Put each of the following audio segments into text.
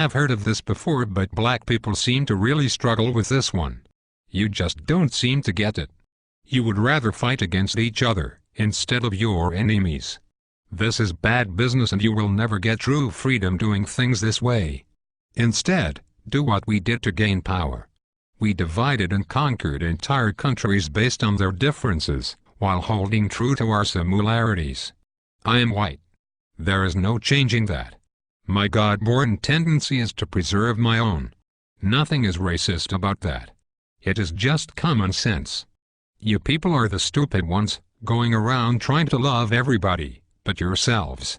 I've heard of this before, but black people seem to really struggle with this one. You just don't seem to get it. You would rather fight against each other, instead of your enemies. This is bad business and you will never get true freedom doing things this way. Instead, do what we did to gain power. We divided and conquered entire countries based on their differences, while holding true to our similarities. I am white. There is no changing that. My God-born tendency is to preserve my own. Nothing is racist about that. It is just common sense. You people are the stupid ones, going around trying to love everybody, but yourselves.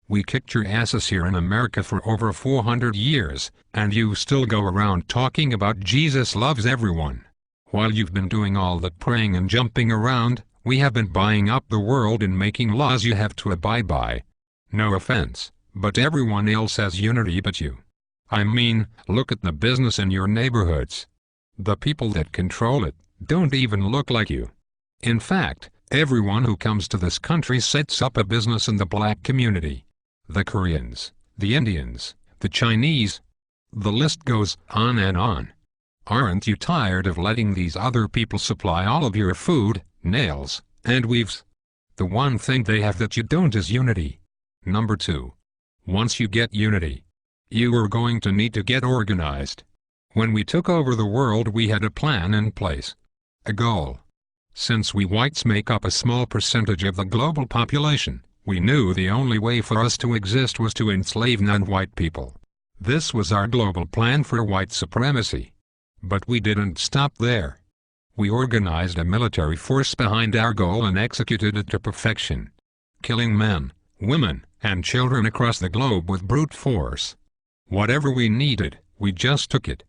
We kicked your asses here in America for over 400 years, and you still go around talking about Jesus loves everyone. While you've been doing all that praying and jumping around, we have been buying up the world and making laws you have to abide by. No offense, but everyone else has unity but you. I mean, look at the business in your neighborhoods. The people that control it don't even look like you. In fact, everyone who comes to this country sets up a business in the black community. The Koreans, the Indians, the Chinese. The list goes on and on. Aren't you tired of letting these other people supply all of your food, nails, and weaves? The one thing they have that you don't is unity. Number 2. Once you get unity, you are going to need to get organized. When we took over the world, we had a plan in place. A goal. Since we whites make up a small percentage of the global population, we knew the only way for us to exist was to enslave non-white people. This was our global plan for white supremacy. But we didn't stop there. We organized a military force behind our goal and executed it to perfection. Killing men, women, and children across the globe with brute force. Whatever we needed, we just took it.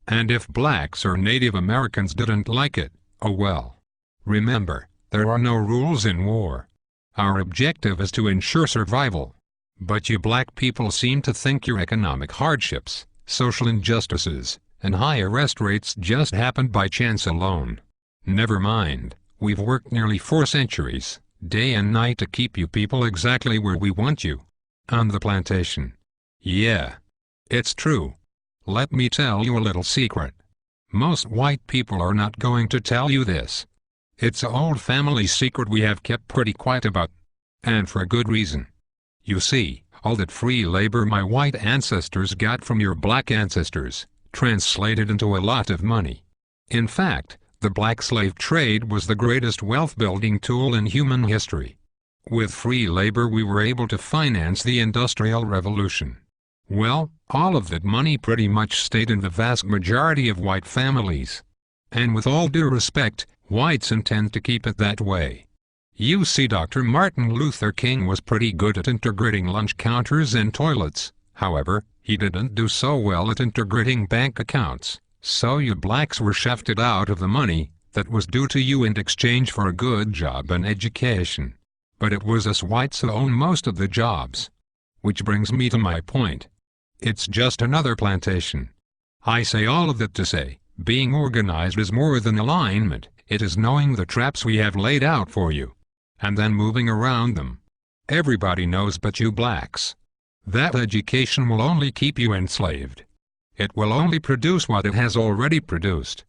And if blacks or Native Americans didn't like it, oh well. Remember, there are no rules in war. Our objective is to ensure survival. But you black people seem to think your economic hardships, social injustices, and high arrest rates just happened by chance alone. Never mind, we've worked nearly 4 centuries, day and night to keep you people exactly where we want you. On the plantation. Yeah. It's true. Let me tell you a little secret. Most white people are not going to tell you this. It's an old family secret we have kept pretty quiet about. And for good reason. You see, all that free labor my white ancestors got from your black ancestors, translated into a lot of money. In fact, the black slave trade was the greatest wealth-building tool in human history. With free labor we were able to finance the Industrial Revolution. Well, all of that money pretty much stayed in the vast majority of white families. And with all due respect, whites intend to keep it that way. You see, Dr. Martin Luther King was pretty good at integrating lunch counters and toilets. However, he didn't do so well at integrating bank accounts. So you blacks were shafted out of the money that was due to you in exchange for a good job and education. But it was us whites who owned most of the jobs. Which brings me to my point. It's just another plantation. I say all of that to say, being organized is more than alignment, it is knowing the traps we have laid out for you. And then moving around them. Everybody knows but you blacks. That education will only keep you enslaved. It will only produce what it has already produced.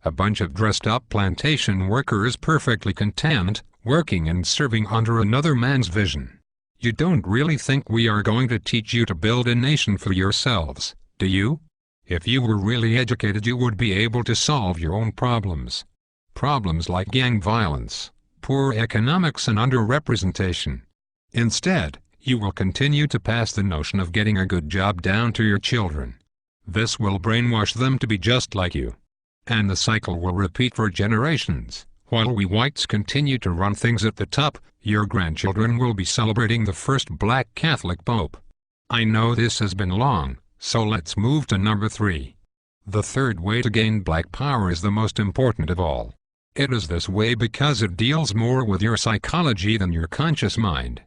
A bunch of dressed-up plantation workers perfectly content, working and serving under another man's vision. You don't really think we are going to teach you to build a nation for yourselves, do you? If you were really educated you would be able to solve your own problems. Problems like gang violence, poor economics and underrepresentation. Instead, you will continue to pass the notion of getting a good job down to your children. This will brainwash them to be just like you. And the cycle will repeat for generations. While we whites continue to run things at the top, your grandchildren will be celebrating the first black Catholic Pope. I know this has been long, so let's move to number 3. The third way to gain black power is the most important of all. It is this way because it deals more with your psychology than your conscious mind.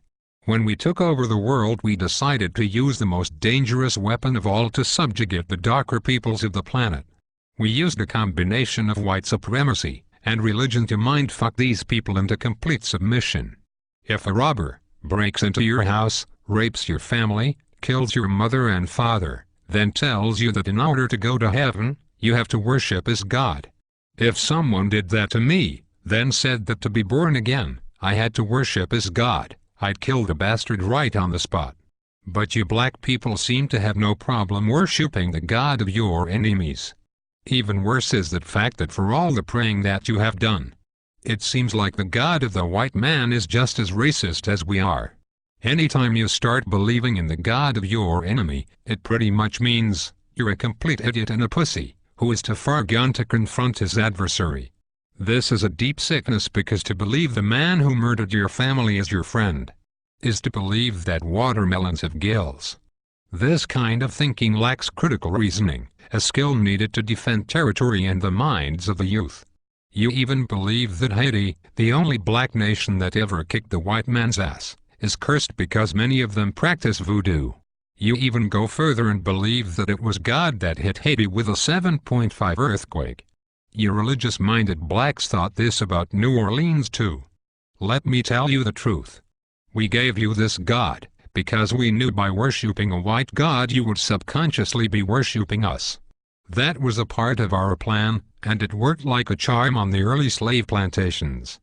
When we took over the world we decided to use the most dangerous weapon of all to subjugate the darker peoples of the planet. We used a combination of white supremacy and religion to mind-fuck these people into complete submission. If a robber breaks into your house, rapes your family, kills your mother and father, then tells you that in order to go to heaven, you have to worship as God. If someone did that to me, then said that to be born again, I had to worship as God, I'd kill the bastard right on the spot. But you black people seem to have no problem worshipping the God of your enemies. Even worse is the fact that for all the praying that you have done, it seems like the God of the white man is just as racist as we are. Anytime you start believing in the God of your enemy, it pretty much means you're a complete idiot and a pussy, who is too far gone to confront his adversary. This is a deep sickness, because to believe the man who murdered your family is your friend is to believe that watermelons have gills. This kind of thinking lacks critical reasoning, a skill needed to defend territory and the minds of the youth. You even believe that Haiti, the only black nation that ever kicked the white man's ass, is cursed because many of them practice voodoo. You even go further and believe that it was God that hit Haiti with a 7.5 earthquake. You religious-minded blacks thought this about New Orleans too. Let me tell you the truth. We gave you this God because we knew by worshipping a white God you would subconsciously be worshipping us. That was a part of our plan, and it worked like a charm on the early slave plantations.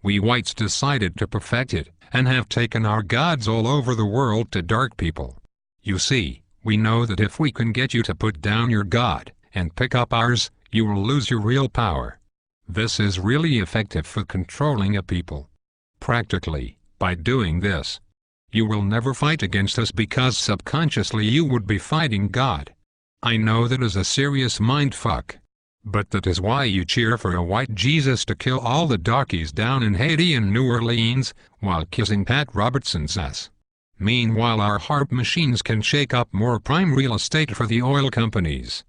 We whites decided to perfect it, and have taken our gods all over the world to dark people. You see, we know that if we can get you to put down your God, and pick up ours, you will lose your real power. This is really effective for controlling a people. Practically, by doing this, you will never fight against us because subconsciously you would be fighting God. I know that is a serious mindfuck. But that is why you cheer for a white Jesus to kill all the darkies down in Haiti and New Orleans, while kissing Pat Robertson's ass. Meanwhile our harp machines can shake up more prime real estate for the oil companies.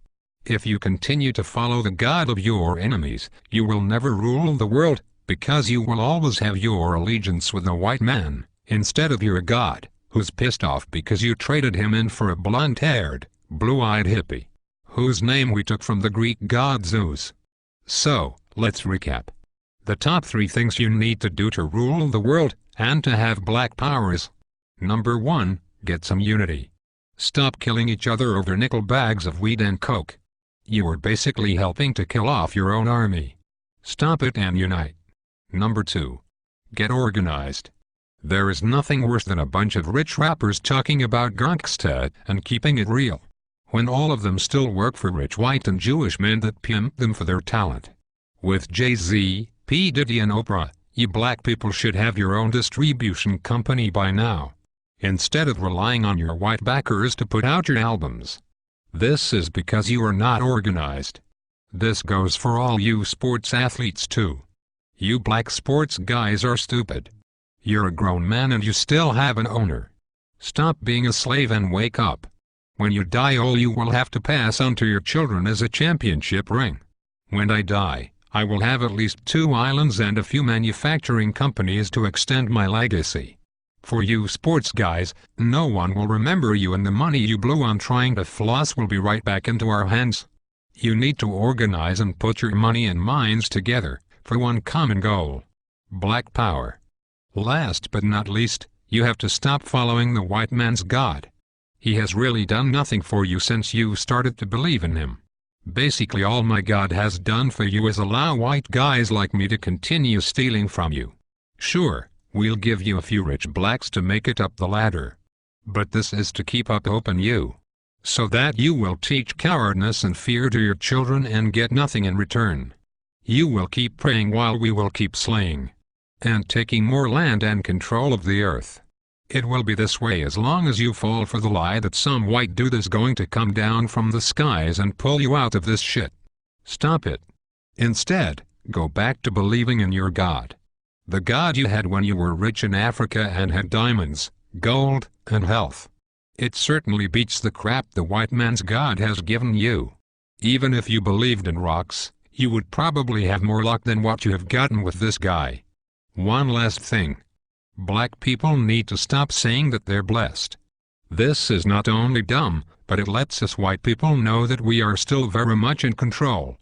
If you continue to follow the God of your enemies, you will never rule the world, because you will always have your allegiance with the white man, instead of your God, who's pissed off because you traded him in for a blonde-haired, blue-eyed hippie, whose name we took from the Greek god Zeus. So, let's recap. The top 3 things you need to do to rule the world, and to have black powers. Number 1, get some unity. Stop killing each other over nickel bags of weed and coke. You are basically helping to kill off your own army. Stop it and unite. Number 2, get organized. There is nothing worse than a bunch of rich rappers talking about gangsta and keeping it real, when all of them still work for rich white and Jewish men that pimp them for their talent. With Jay-Z, P. Diddy and Oprah, you black people should have your own distribution company by now, instead of relying on your white backers to put out your albums. This is because you are not organized. This goes for all you sports athletes too. You black sports guys are stupid. You're a grown man and you still have an owner. Stop being a slave and wake up. When you die, all you will have to pass on to your children is a championship ring. When I die, I will have at least 2 islands and a few manufacturing companies to extend my legacy. For you sports guys, no one will remember you, and the money you blew on trying to floss will be right back into our hands. You need to organize and put your money and minds together for one common goal: black power. Last but not least, you have to stop following the white man's God. He has really done nothing for you since you started to believe in him. Basically all my God has done for you is allow white guys like me to continue stealing from you. Sure, we'll give you a few rich blacks to make it up the ladder. But this is to keep up hope in you, so that you will teach cowardness and fear to your children and get nothing in return. You will keep praying while we will keep slaying and taking more land and control of the earth. It will be this way as long as you fall for the lie that some white dude is going to come down from the skies and pull you out of this shit. Stop it. Instead, go back to believing in your God. The God you had when you were rich in Africa and had diamonds, gold, and health. It certainly beats the crap the white man's God has given you. Even if you believed in rocks, you would probably have more luck than what you have gotten with this guy. One last thing. Black people need to stop saying that they're blessed. This is not only dumb, but it lets us white people know that we are still very much in control.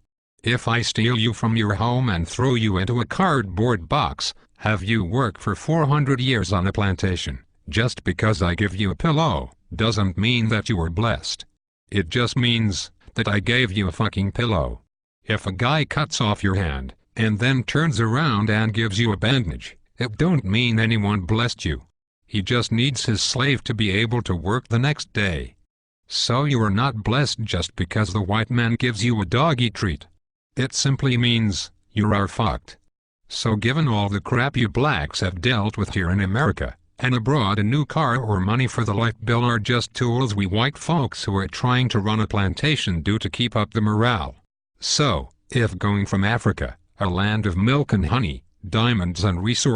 If I steal you from your home and throw you into a cardboard box, have you work for 400 years on a plantation, just because I give you a pillow, doesn't mean that you are blessed. It just means that I gave you a fucking pillow. If a guy cuts off your hand, and then turns around and gives you a bandage, it don't mean anyone blessed you. He just needs his slave to be able to work the next day. So you are not blessed just because the white man gives you a doggy treat. It simply means you are fucked. So given all the crap you blacks have dealt with here in America, and abroad, a new car or money for the light bill are just tools we white folks who are trying to run a plantation do to keep up the morale. So, if going from Africa, a land of milk and honey, diamonds and resources,